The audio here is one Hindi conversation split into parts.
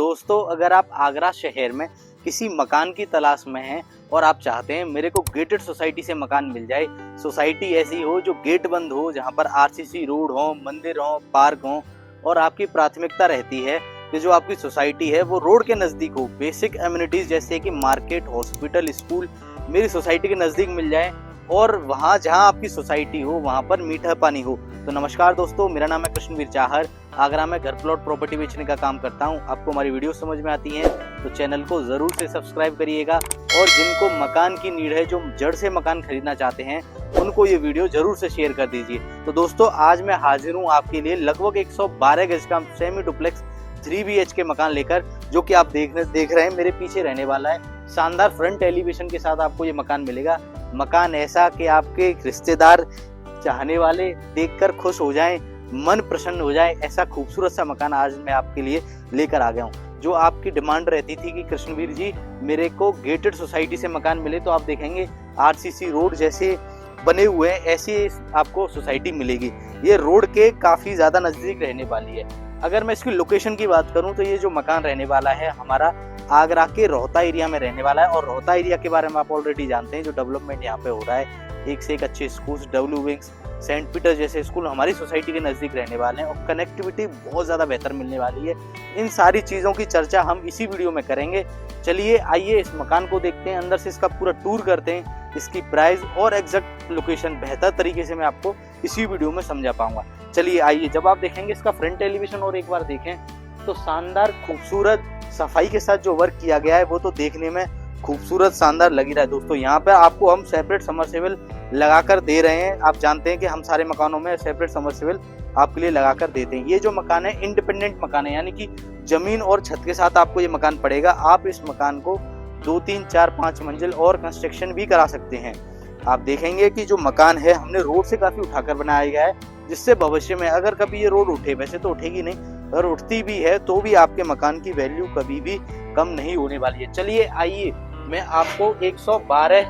दोस्तों, अगर आप आगरा शहर में किसी मकान की तलाश में हैं और आप चाहते हैं मेरे को गेटेड सोसाइटी से मकान मिल जाए, सोसाइटी ऐसी हो जो गेट बंद हो, जहां पर आरसीसी रोड हो, मंदिर हो, पार्क हो, और आपकी प्राथमिकता रहती है कि जो आपकी सोसाइटी है वो रोड के नज़दीक हो, बेसिक एमिनिटीज़ जैसे कि मार्केट, हॉस्पिटल, स्कूल मेरी सोसाइटी के नज़दीक मिल जाए, और वहाँ जहाँ आपकी सोसाइटी हो वहाँ पर मीठा पानी हो। तो नमस्कार दोस्तों, मेरा नाम है कृष्णवीर चाहर। आगरा में घर प्लॉट प्रॉपर्टी बेचने का काम करता हूँ। आपको हमारी वीडियो समझ में आती है तो चैनल को ज़रूर से सब्सक्राइब करिएगा, और जिनको मकान की नीड है, जो जड़ से मकान खरीदना चाहते हैं, उनको ये वीडियो जरूर से शेयर कर दीजिए। तो दोस्तों, आज मैं हाजिर हूँ आपके लिए लगभग 112 गज का सेमी डुप्लेक्स 3 BHK मकान लेकर, जो कि आप देख रहे हैं मेरे पीछे रहने वाला है। शानदार फ्रंट एलिवेशन के साथ आपको ये मकान मिलेगा। मकान ऐसा कि आपके रिश्तेदार, चाहने वाले देखकर खुश हो जाएं, मन प्रसन्न हो जाए, ऐसा खूबसूरत सा मकान आज मैं आपके लिए लेकर आ गया हूँ। जो आपकी डिमांड रहती थी कि कृष्णवीर जी मेरे को गेटेड सोसाइटी से मकान मिले, तो आप देखेंगे आरसीसी रोड जैसे बने हुए हैं, ऐसी आपको सोसाइटी मिलेगी। ये रोड के काफ़ी ज़्यादा नज़दीक रहने वाली है। अगर मैं इसकी लोकेशन की बात करूं तो ये जो मकान रहने वाला है हमारा आगरा के रोहता एरिया में रहने वाला है, और रोहता एरिया के बारे में आप ऑलरेडी जानते हैं। जो डेवलपमेंट यहाँ पे हो रहा है, एक से एक अच्छे school, W wings, saint Peter जैसे स्कूल हमारी सोसाइटी के नज़दीक रहने वाले हैं, और कनेक्टिविटी बहुत ज़्यादा बेहतर मिलने वाली है। इन सारी चीज़ों की चर्चा हम इसी वीडियो में करेंगे। चलिए आइए इस मकान को देखते हैं, अंदर से इसका पूरा टूर करते हैं। इसकी प्राइस और एग्जैक्ट लोकेशन बेहतर तरीके से मैं आपको इसी वीडियो में समझा पाऊंगा। चलिए आइए, जब आप देखेंगे इसका फ्रंट एलिवेशन और एक बार देखें तो शानदार, खूबसूरत, सफाई के साथ जो वर्क किया गया है वो तो देखने में खूबसूरत, शानदार लग रहा है। दोस्तों, यहाँ पे आपको हम सेपरेट समरसेबल लगाकर दे रहे हैं। आप जानते हैं कि हम सारे मकानों में सेपरेट समरसेबल आपके लिए लगाकर देते हैं। ये जो मकान है इंडिपेंडेंट मकान है, यानी कि जमीन और छत के साथ आपको ये मकान पड़ेगा। आप इस मकान को 2, 3, 4, 5 मंजिल और कंस्ट्रक्शन भी करा सकते हैं। आप देखेंगे कि जो मकान है हमने रोड से काफी उठाकर बनाया गया है, जिससे भविष्य में अगर कभी ये रोड उठे, वैसे तो उठेगी नहीं, अगर उठती भी है तो भी आपके मकान की वैल्यू कभी भी कम नहीं होने वाली है। चलिए आइए, मैं आपको 112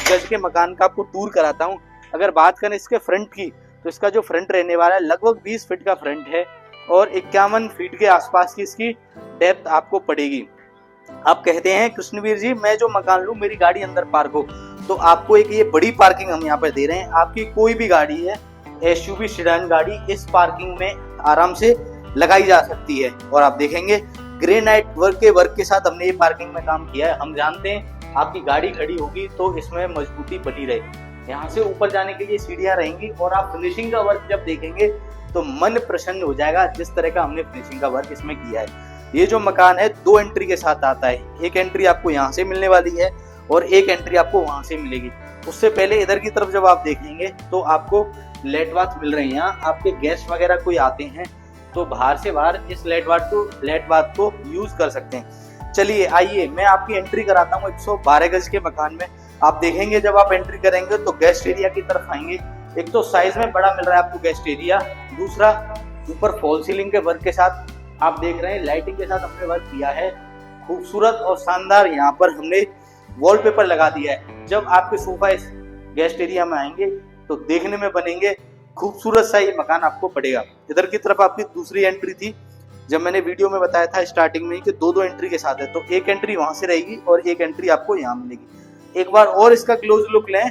गज के मकान का आपको टूर कराता हूं। अगर बात करें इसके फ्रंट की, तो इसका जो फ्रंट रहने वाला है लगभग 20 फीट का फ्रंट है, और 51 फीट के आसपास की इसकी डेप्थ आपको पड़ेगी। आप कहते हैं कृष्णवीर जी मैं जो मकान लूं मेरी गाड़ी अंदर पार्क हो, तो आपको एक ये बड़ी पार्किंग हम यहाँ पर दे रहे हैं। आपकी कोई भी गाड़ी है, SUV सेडान गाड़ी, इस पार्किंग में आराम से लगाई जा सकती है। और आप देखेंगे ग्रेनाइट वर्क के साथ हमने ये पार्किंग में काम किया है। हम जानते हैं आपकी गाड़ी खड़ी होगी तो इसमें मजबूती बनी रहेगी। यहाँ से ऊपर जाने के लिए सीढ़ियाँ रहेंगी, और आप फिनिशिंग का वर्क जब देखेंगे तो मन प्रसन्न हो जाएगा, जिस तरह का हमने फिनिशिंग का वर्क इसमें किया है। ये जो मकान है 2 एंट्री के साथ आता है। एक एंट्री आपको यहाँ से मिलने वाली है और एक एंट्री आपको वहां से मिलेगी। उससे पहले इधर की तरफ जब आप देखेंगे तो आपको लेट बाथ मिल रही है। यहाँ आपके गेस्ट वगैरह कोई आते हैं तो बाहर से बाहर इस लेट बाथ को यूज कर सकते हैं। चलिए आइए, मैं आपकी एंट्री कराता हूँ 112 गज के मकान में। आप देखेंगे जब आप एंट्री करेंगे तो गेस्ट एरिया की तरफ आएंगे। एक तो साइज में बड़ा मिल रहा है आपको गेस्ट एरिया, दूसरा ऊपर फॉल सीलिंग के वर्क के साथ आप देख रहे हैं लाइटिंग के साथ हमने वर्क किया है। खूबसूरत और शानदार यहाँ पर हमने वॉलपेपर लगा दिया है। जब आपके सोफा इस गेस्ट एरिया में आएंगे तो देखने में बनेंगे खूबसूरत सा ये मकान आपको पड़ेगा। इधर की तरफ आपकी दूसरी एंट्री थी, जब मैंने वीडियो में बताया था स्टार्टिंग में कि 2 एंट्री के साथ है, तो एक एंट्री वहां से रहेगी और एक एंट्री आपको यहाँ मिलेगी। एक बार और इसका क्लोज लुक लें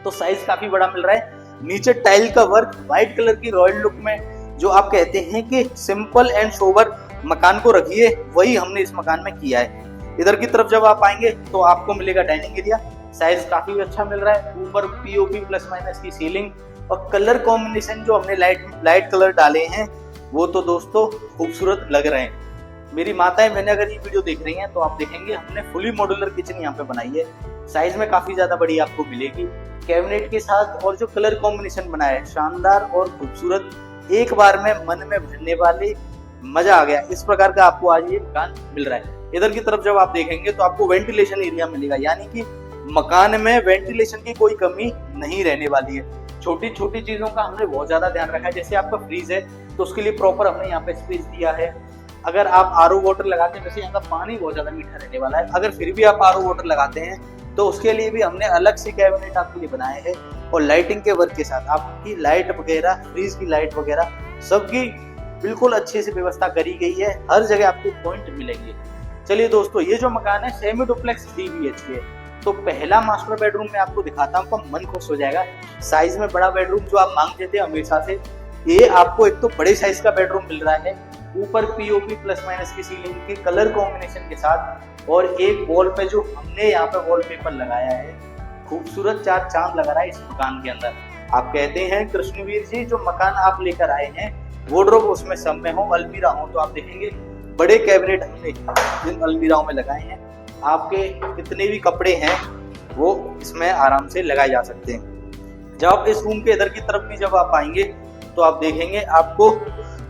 तो साइज काफी बड़ा मिल रहा है। नीचे टाइल का वर्क व्हाइट कलर की रॉयल लुक में, जो आप कहते हैं कि सिंपल एंड सोबर मकान को रखिए, वही हमने इस मकान में किया है। इधर की तरफ जब आप आएंगे तो आपको मिलेगा डाइनिंग एरिया। साइज काफी अच्छा मिल रहा है। ऊपर POP प्लस माइनस की सीलिंग, और कलर कॉम्बिनेशन जो हमने लाइट कलर डाले हैं वो तो दोस्तों खूबसूरत लग रहे हैं। मेरी माताएं, मैंने अगर ये वीडियो देख रही हैं तो आप देखेंगे हमने फुली मॉड्यूलर किचन यहाँ पे बनाई है। साइज में काफी ज्यादा बड़ी आपको मिलेगी, कैबिनेट के साथ, और जो कलर कॉम्बिनेशन बनाया है शानदार और खूबसूरत, एक बार में मन में भरने वाले, मजा आ गया। इस प्रकार का आपको आज ये मकान मिल रहा है। इधर की तरफ जब आप देखेंगे तो आपको वेंटिलेशन एरिया मिलेगा, यानी कि मकान में वेंटिलेशन की कोई कमी नहीं रहने वाली है। छोटी छोटी चीजों का हमने बहुत ज्यादा ध्यान रखा है। जैसे आपका फ्रीज है तो उसके लिए प्रॉपर हमने यहाँ पे स्पेस दिया है। अगर आप RO वाटर लगाते हैं, वैसे यहाँ का पानी बहुत ज्यादा मीठा रहने वाला है, अगर फिर भी आप RO वाटर लगाते हैं तो उसके लिए भी हमने अलग से कैबिनेट आपके लिए बनाए हैं। और लाइटिंग के वर्क के साथ आपकी लाइट वगैरह, फ्रीज की लाइट वगैरह सबकी बिल्कुल अच्छे से व्यवस्था करी गई है, हर जगह आपको पॉइंट मिलेंगे। चलिए दोस्तों, ये जो मकान है सेमी डुप्लेक्स 3 BHK है। तो पहला मास्टर बेडरूम में आपको दिखाता हूँ, आपका मन खुश हो जाएगा। साइज में बड़ा बेडरूम जो आप मांगते थे हमेशा से, ये आपको एक तो बड़े साइज का बेडरूम मिल रहा है, ऊपर पीओपी प्लस माइनस की सीलिंग के कलर कॉम्बिनेशन के साथ, और एक वॉल पे जो हमने यहाँ पे वॉलपेपर लगाया है, खूबसूरत 4 चांद लगा रहा है इस मकान के अंदर। आप कहते हैं कृष्णवीर जी जो मकान आप लेकर आए हैं वार्डरोब उसमें सब में हो, अलमीरा हो, तो आप देखेंगे बड़े कैबिनेट हमने इन अलमीराओं में लगाए हैं। आपके कितने भी कपड़े हैं वो इसमें आराम से लगाए जा सकते हैं। जब आप इस रूम के इधर की तरफ भी जब आप आएंगे तो आप देखेंगे आपको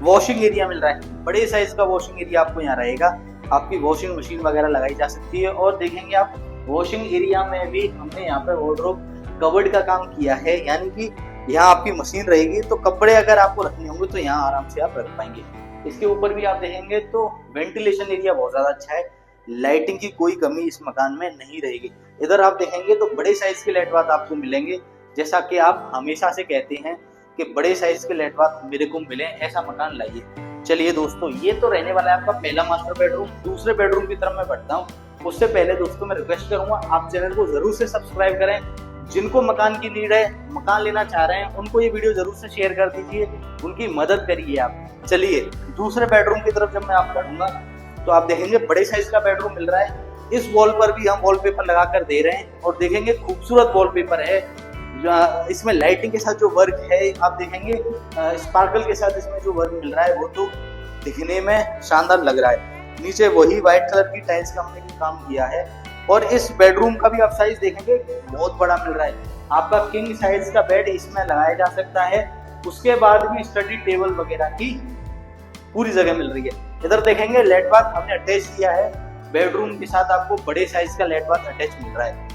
वॉशिंग एरिया मिल रहा है, बड़े साइज का वॉशिंग एरिया आपको यहाँ रहेगा। आपकी वॉशिंग मशीन वगैरह लगाई जा सकती है। और देखेंगे आप वॉशिंग एरिया में भी हमने यहाँ पे वार्डरोब कवर्ड का काम किया है, यानी कि यहाँ आपकी मशीन रहेगी तो कपड़े अगर आपको रखने होंगे तो यहाँ आराम से आप रख पाएंगे। इसके ऊपर भी आप देखेंगे तो वेंटिलेशन एरिया बहुत ज्यादा अच्छा है, लाइटिंग की कोई कमी इस मकान में नहीं रहेगी। इधर आप देखेंगे तो बड़े साइज के लेट बाथ आपको मिलेंगे, जैसा कि आप हमेशा से कहते हैं कि बड़े साइज के लेट बाथ मेरे को मिले, ऐसा मकान लाइए। चलिए दोस्तों, ये तो रहने वाला है आपका पहला मास्टर बेडरूम। दूसरे बेडरूम की तरफ मैं बढ़ता हूँ, उससे पहले दोस्तों मैं रिक्वेस्ट करूंगा आप चैनल को जरूर से सब्सक्राइब करें। जिनको मकान की नीड है, मकान लेना चाह रहे हैं, उनको ये वीडियो जरूर से शेयर कर दीजिए, उनकी मदद करिए आप। चलिए दूसरे बेडरूम की तरफ जब मैं आप बढ़ूंगा तो आप देखेंगे बड़े साइज का बेडरूम मिल रहा है। इस वॉल पर भी हम वॉलपेपर लगा कर दे रहे हैं और देखेंगे खूबसूरत वॉलपेपर है। इसमें लाइटिंग के साथ जो वर्क है आप देखेंगे, स्पार्कल के साथ इसमें जो वर्क मिल रहा है वो तो दिखने में शानदार लग रहा है। नीचे वही व्हाइट कलर की टाइल्स का हमने काम किया है। और इस बेडरूम का भी आप साइज देखेंगे बहुत बड़ा मिल रहा है। आपका किंग साइज का बेड इसमें लगाया जा सकता है। उसके बाद भी स्टडी टेबल वगैरह की पूरी जगह मिल रही है। इधर देखेंगे लेट बाथ हमने अटैच किया है, बेडरूम के साथ आपको बड़े साइज का लेट बाथ अटैच मिल रहा है।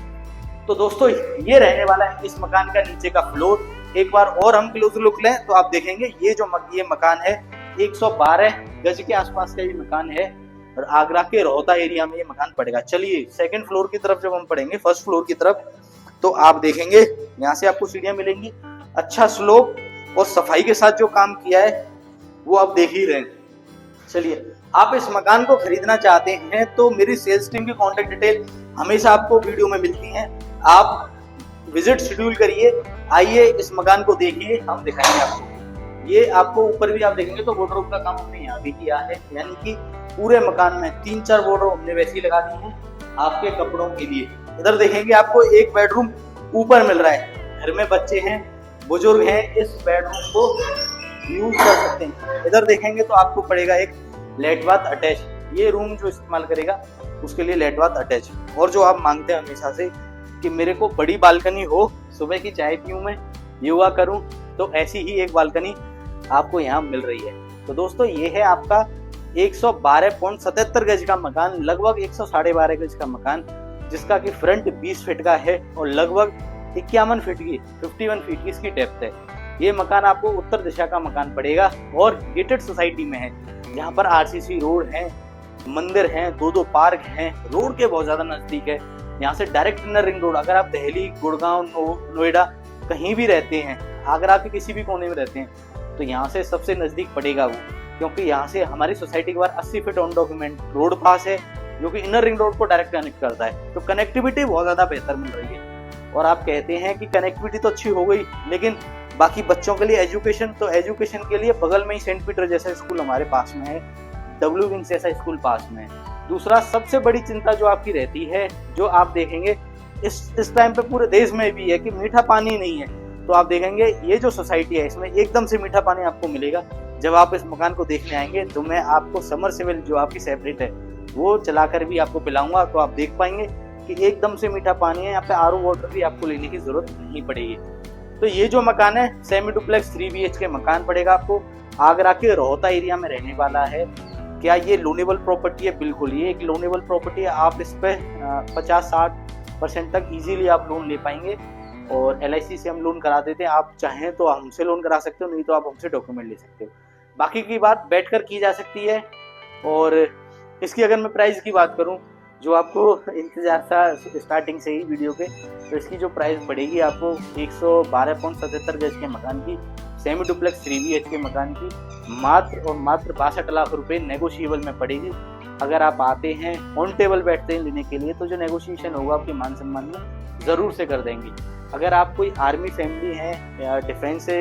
तो दोस्तों ये रहने वाला है इस मकान का नीचे का फ्लोर। एक बार और हम क्लोज लुक लें तो आप देखेंगे ये जो ये मकान है 112 गज के आसपास का ये मकान है और आगरा के रोहता एरिया में ये मकान पड़ेगा। चलिए सेकंड फ्लोर की तरफ जब हम पढ़ेंगे, फर्स्ट फ्लोर की तरफ, तो आप देखेंगे यहाँ से आपको सीढ़ियां मिलेंगी, अच्छा स्लोप और सफाई के साथ जो काम किया है वो आप देख ही रहे हैं। चलिए, आप इस मकान को खरीदना चाहते हैं तो मेरी सेल्स टीम की कॉन्टेक्ट डिटेल हमेशा आपको वीडियो में मिलती है। आप विजिट शेड्यूल करिए, आइए इस मकान को देखिए, हम दिखाएंगे आपको। ये आपको ऊपर भी आप देखेंगे तो वार्डरोब का काम हमने यहाँ भी किया है, यानी कि पूरे मकान में 3-4 वार्डरोब हमने वैसे ही लगा दी है आपके कपड़ों के लिए। इधर देखेंगे आपको एक बेडरूम ऊपर मिल रहा है। घर में बच्चे हैं, बुजुर्ग हैं, इस बेडरूम को यूज कर सकते हैं। इधर देखेंगे तो आपको पड़ेगा एक लेट बाथ अटैच। ये रूम जो इस्तेमाल करेगा उसके लिए लेट बाथ अटैच। और जो आप मांगते हैं हमेशा से कि मेरे को बड़ी बालकनी हो, सुबह की चाय पीऊं मैं, योगा करूं, तो ऐसी ही एक बालकनी आपको यहाँ मिल रही है। तो दोस्तों ये है आपका 112.77 गज का मकान, लगभग 112.5 गज का मकान, जिसका कि फ्रंट 20 फीट का है और लगभग 51 फीट की 51 फीट की इसकी डेप्थ है। ये मकान आपको उत्तर दिशा का मकान पड़ेगा और गेटेड सोसाइटी में है, जहाँ पर आरसीसी रोड है, मंदिर हैं, 2 पार्क हैं, रोड के बहुत ज्यादा नजदीक है। यहाँ से डायरेक्ट इनर रिंग रोड, अगर आप दिल्ली, गुड़गांव, नोएडा कहीं भी रहते हैं, आगरा के किसी भी कोने में रहते हैं, तो यहाँ से सबसे नजदीक पड़ेगा वो, क्योंकि यहाँ से हमारी सोसाइटी के बाद 80 फीट ऑन डॉक्यूमेंट रोड पास है, जो कि इनर रिंग रोड को डायरेक्ट कनेक्ट करता है। तो कनेक्टिविटी बहुत ज्यादा बेहतर मिल रही है। और आप कहते हैं कि कनेक्टिविटी तो अच्छी हो गई, लेकिन बाकी बच्चों के लिए एजुकेशन, तो एजुकेशन के लिए बगल में ही सेंट पीटर जैसा स्कूल हमारे पास में है, डब्ल्यू विंग्स जैसा स्कूल पास में है। दूसरा सबसे बड़ी चिंता जो आपकी रहती है, जो आप देखेंगे इस टाइम पे पूरे देश में भी है, कि मीठा पानी नहीं है। तो आप देखेंगे ये जो सोसाइटी है इसमें एकदम से मीठा पानी आपको मिलेगा। जब आप इस मकान को देखने आएंगे तो मैं आपको समरसेबल जो आपकी सेपरेट है वो चलाकर भी आपको पिलाऊंगा, तो आप देख पाएंगे कि एकदम से मीठा पानी है। यहाँ पे आरओ वाटर भी आपको लेने की जरूरत नहीं पड़ेगी। तो ये जो मकान है सेमी डुप्लेक्स 3 BHK मकान पड़ेगा आपको, आगरा के रोहता एरिया में रहने वाला है। क्या ये लोनेबल प्रॉपर्टी है? बिल्कुल, ये एक लोनेबल प्रॉपर्टी है। आप इस पे 50-60% तक इजीली आप लोन ले पाएंगे और LIC से हम लोन करा देते हैं। आप चाहें तो हमसे लोन करा सकते हो, नहीं तो आप हमसे डॉक्यूमेंट ले सकते हो। बाकी की बात बैठकर की जा सकती है। और इसकी अगर मैं प्राइस की बात करूं, जो आपको इंतजार था स्टार्टिंग से ही वीडियो के, तो इसकी जो प्राइस पड़ेगी आपको 112.77 गज के मकान की सेमी डुप्लेक्स 3 BHK मकान की मात्र और मात्र 62 लाख रुपए नेगोशिएबल में पड़ेगी। अगर आप आते हैं, ऑन टेबल बैठते हैं लेने के लिए, तो जो नेगोशिएशन होगा आपके मान सम्मान में ज़रूर से कर देंगे। अगर आप कोई आर्मी फैमिली है या डिफेंस से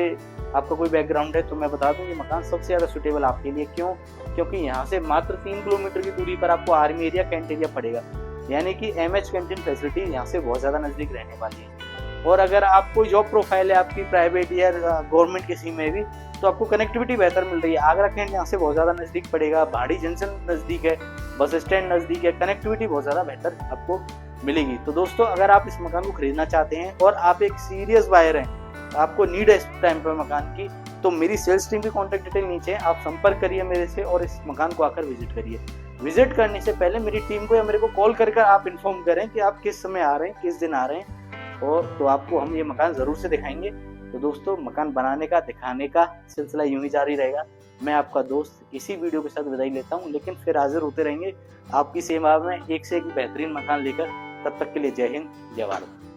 आपका कोई बैकग्राउंड है, तो मैं बता दूं ये मकान सबसे ज़्यादा सुटेबल आपके लिए। क्यों? क्योंकि यहाँ से मात्र 3 किलोमीटर की दूरी पर आपको आर्मी एरिया, कैंट एरिया पड़ेगा, यानी कि MH कैंटीन फैसिलिटी यहाँ से बहुत ज़्यादा नज़दीक रहने वाली है। और अगर आप कोई जॉब प्रोफाइल है आपकी प्राइवेट या गवर्नमेंट किसी में भी, तो आपको कनेक्टिविटी बेहतर मिल रही है। आगरा कैंट यहाँ से बहुत ज़्यादा नज़दीक पड़ेगा, भाड़ी जंक्शन नज़दीक है, बस स्टैंड नज़दीक है, कनेक्टिविटी बहुत ज़्यादा बेहतर आपको मिलेगी। तो दोस्तों, अगर आप इस मकान को खरीदना चाहते हैं और आप एक सीरियस बायर हैं, आपको नीड है इस टाइम पर मकान की, तो मेरी सेल्स टीम की कॉन्टैक्ट डिटेल नीचे है, आप संपर्क करिए मेरे से और इस मकान को आकर विजिट करिए। विजिट करने से पहले मेरी टीम को या मेरे को कॉल कर आप इन्फॉर्म करें कि आप किस समय आ रहे हैं, किस दिन आ रहे हैं, और तो आपको हम ये मकान ज़रूर से दिखाएंगे। तो दोस्तों, मकान बनाने का, दिखाने का सिलसिला यूं ही जारी रहेगा। मैं आपका दोस्त इसी वीडियो के साथ विदाई लेता हूं, लेकिन फिर हाजिर होते रहेंगे आपकी सेवा में एक से एक बेहतरीन मकान लेकर। तब तक के लिए जय हिंद, जय भारत।